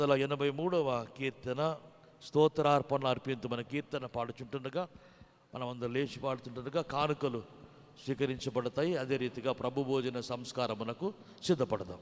83వ కీర్తన స్తోత్రార్పణలు అర్పించమని కీర్తన పాడుచుంటుండగా మనం అందరూ లేచి పాడుతుండగా కానుకలు స్వీకరించబడతాయి. అదే రీతిగా ప్రభు భోజన సంస్కారమునకు సిద్ధపడదాం.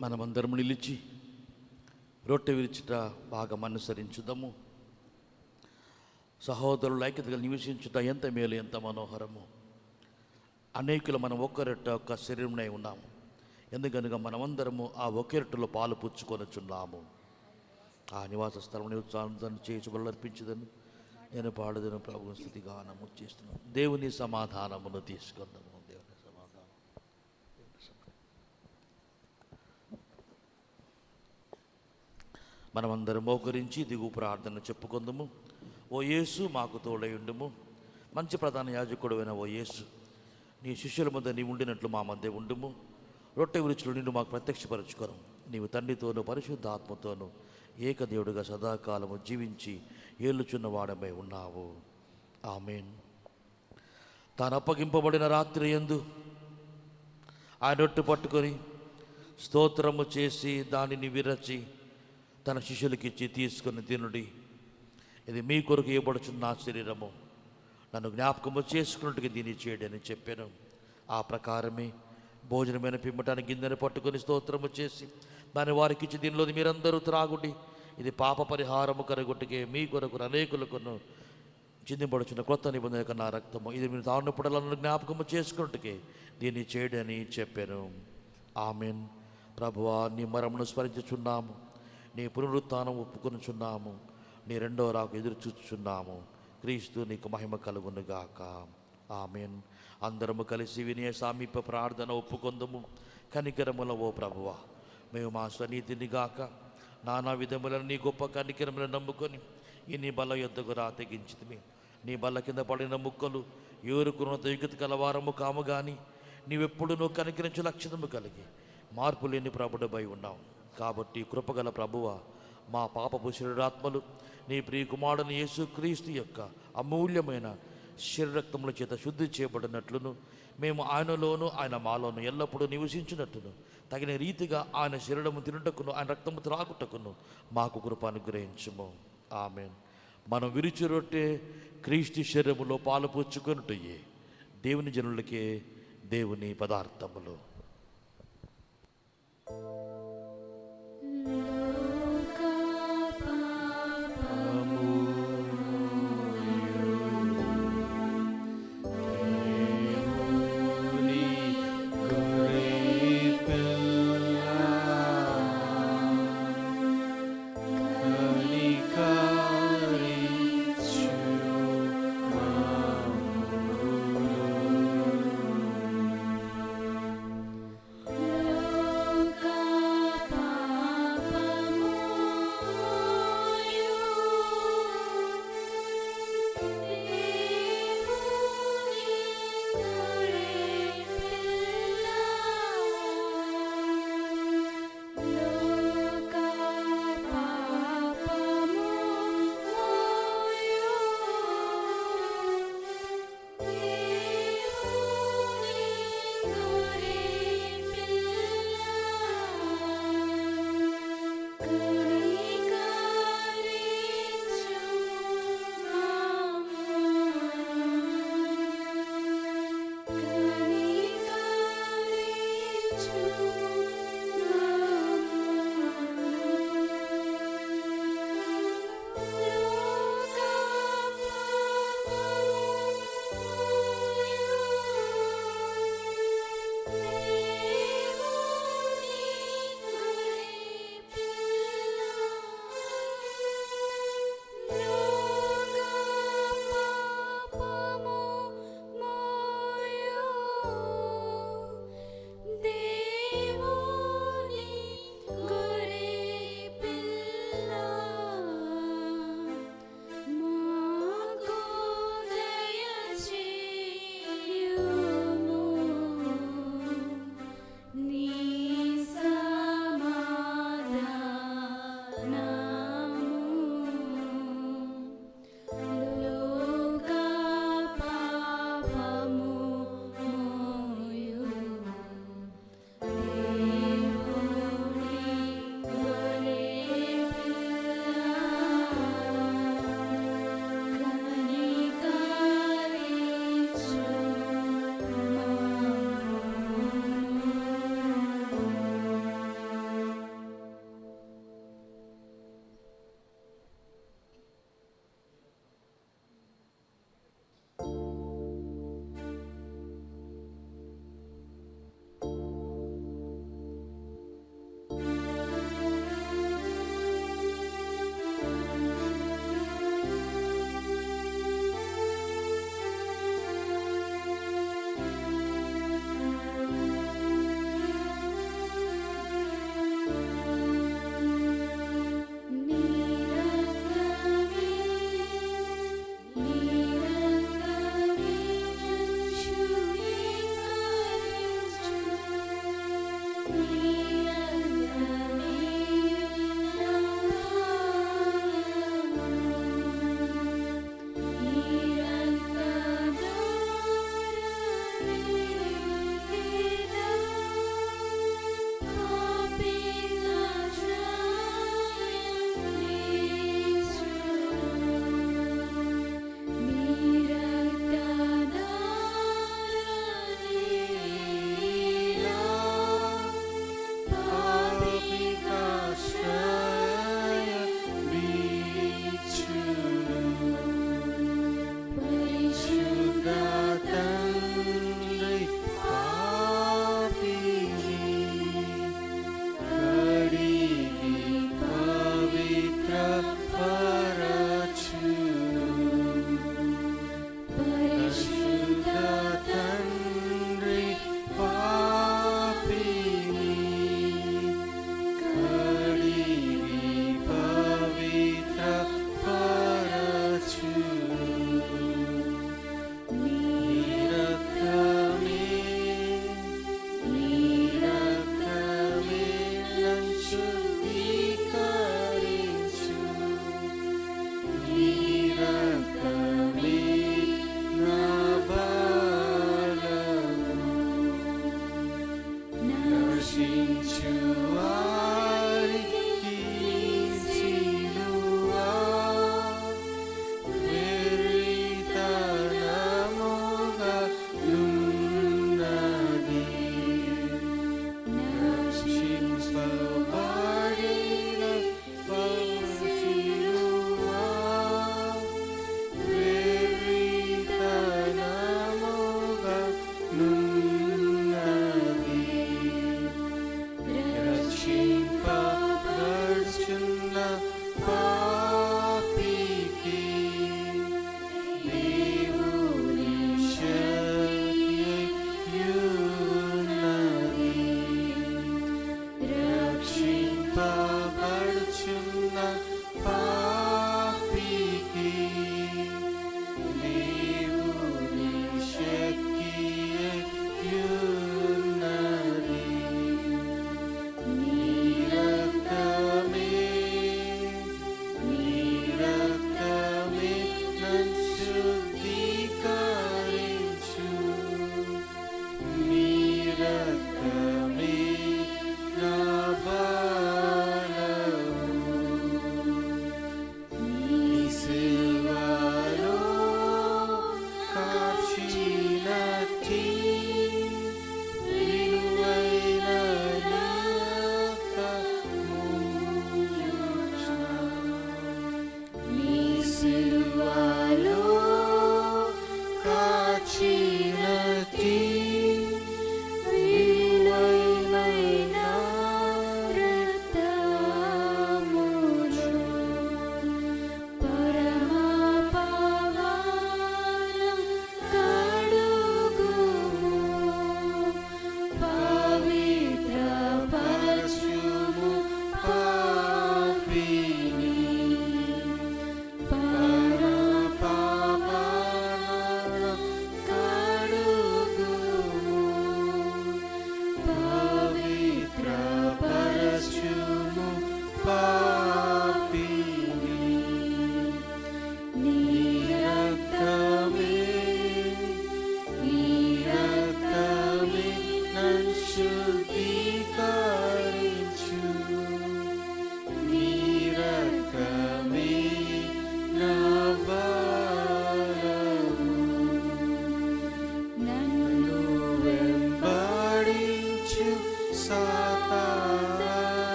మనమందరం నిలిచి రొట్టె విరుచుట బాగా అనుసరించుదాము. సహోదరులు ఐక్యతగా నివసించుట ఎంత మేలు, ఎంత మనోహరము. అనేకులు మనం ఒక్క శరీరంలో ఉన్నాము. ఎందుకనగా మనమందరము ఆ ఒకే రొట్టెలో పాలు పుచ్చుకొనుచున్నాము. ఆ నివాస స్థలం ఉత్సాహం చేసి అర్పించదని నేను పాడదను. ప్రభు స్థుతి గానము చేస్తున్నాను. దేవుని సమాధానమును తీసుకుందాము. దేవుని సమాధానం. మనమందరం మోకరించి దిగు ప్రార్థన చెప్పుకుందాము. ఓ యేసు, మాకు తోడయుండుము. మంచి ప్రధాన యాజకుడైన ఓ యేసు, నీ శిష్యుల మధ్య నీ ఉండినట్లు మా మధ్య ఉండుము. రొట్టె విరుచులు నిన్ను మాకు ప్రత్యక్షపరచుకోను. నీవు తండ్రితోనూ పరిశుద్ధాత్మతోనూ ఏకదేవుడుగా సదాకాలము జీవించి ఏలుచున్న వాడమై ఉన్నావు. ఆమేన్. తాను అప్పగింపబడిన రాత్రి యందు ఆయన రొట్టె పట్టుకొని స్తోత్రము చేసి దానిని విరచి తన శిష్యులకిచ్చి, తీసుకుని తినుడి, ఇది మీ కొరకు ఇవ్వబడుచున్న నా శరీరము, నన్ను జ్ఞాపకము చేసుకున్నట్టుగా దీన్ని చేయడి అని చెప్పాను. ఆ ప్రకారమే భోజనమైన పిమ్మటానికి గిన్నెను పట్టుకొని స్తోత్రము చేసి దాన్ని వారికి ఇచ్చి, దీనిలోని మీరందరూ త్రాగుడి, ఇది పాప పరిహారము కరగొట్టుకే మీ కొరకు అనేకులకును చిందింపడుచున్న క్రొత్త నిబంధన యొక్క నా రక్తము, ఇది మీరు తాగినప్పుడల్లా నన్ను జ్ఞాపకము చేసుకున్నట్టుకే దీన్ని చేయడి అని చెప్పాను. ఆమెన్. ప్రభువా, నీ మరమును స్మరించుచున్నాము, నీ పునరుత్థానం ఒప్పుకొనుచున్నాము, నీ రెండవ రాకు ఎదురు చూచుచున్నాము. క్రీస్తు నీకు మహిమ కలుగునుగాక. ఆమెన్. అందరము కలిసి వినయ సామీప ప్రార్థన ఒప్పుకొందుము. కనికరముల ఓ ప్రభువా, మేము మా స్వనీతిని గాక నానా విధములను నీ గొప్ప కనికరములను నమ్ముకొని ఈ నీ బల యొద్దకు తెగించితిమి. నీ బల్ల కింద పడిన ముక్కలు ఎవరుకున్న యోగ్యత కలవారము కాము గాని నీవెప్పుడు నువ్వు కనికరించు లక్షణము కలిగి మార్పు లేని ప్రభుడపై ఉన్నావు. కాబట్టి కృపగల ప్రభువ, మా పాపపు శరీరాత్మలు నీ ప్రియ కుమారుని యేసుక్రీస్తు యొక్క అమూల్యమైన శరీరక్తముల చేత శుద్ధి చేయబడినట్లును, మేము ఆయనలోను ఆయన మాలోను ఎల్లప్పుడూ నివసించినట్టును తగిన రీతిగా ఆయన శరీరము తినుటకును ఆయన రక్తము త్రాగుటకును మాకు కృప అనుగ్రహించుము. ఆమెన్. మనం విరిచి రొట్టె క్రీస్తు శరీరములో పాలు పుచ్చుకొనుటయే దేవుని జనులకే దేవుని పదార్థములు.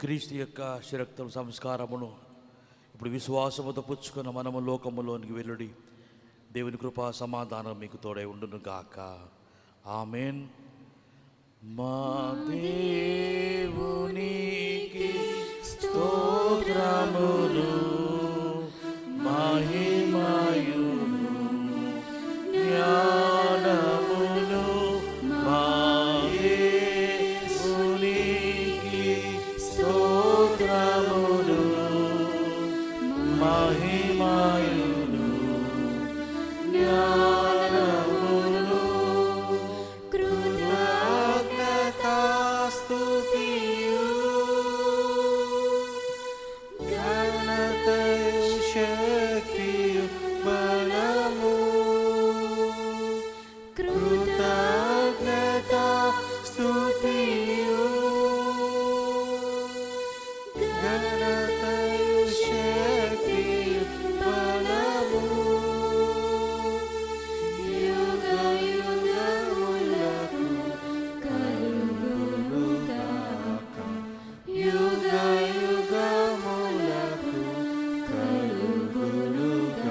క్రీస్తు యొక్క శిరక్తం సంస్కారమును ఇప్పుడు విశ్వాసముతో పుచ్చుకున్న మనము లోకములోనికి వెలుడి. దేవుని కృపా సమాధానం మీకు తోడై ఉండును గాక. ఆమేన్. మా దేవునికి స్తోత్రములు, మహిమయును జ్ఞానమును మా దేవునికి స్తోత్రములు, మహిమయును జ్ఞానమును కృతజ్ఞతాస్తుతియు ఘనతయు శక్తియు బలము కృతజ్ఞతాస్తుతియు ఘనతయు శక్తియు బలము యుగ యుగములకు కలుగునుగాక. యుగ యుగములకు కలుగునుగాక.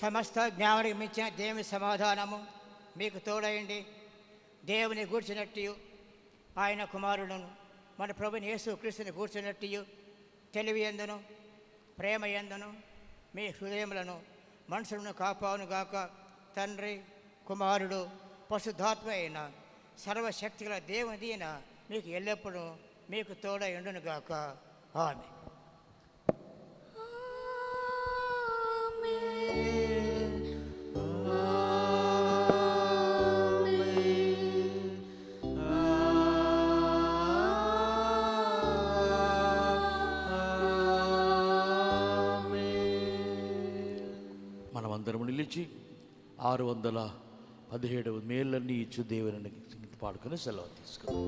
సమస్త జ్ఞానానికి మించిన దేవుని సమాధానము మీకు తోడయండి. దేవుని గూర్చినట్టు ఆయన కుమారుడును మన ప్రభుని యేసు క్రీస్తుని గూర్చినట్టు తెలివి ఎందును ప్రేమ ఎందును మీ హృదయములను మనసులను కాపాడునుగాక. తండ్రి కుమారుడు పరిశుద్ధాత్మ అయిన సర్వశక్తిగల దేవుని దీన మీకు ఎల్లప్పుడూ మీకు తోడై ఉండునుగాక. ఆమేన్. మనమందరం నిలిచి 617 మేళ్ళన్నీ ఇచ్చు దేవుని పాడుకొని సెలవు తీసుకుందాం.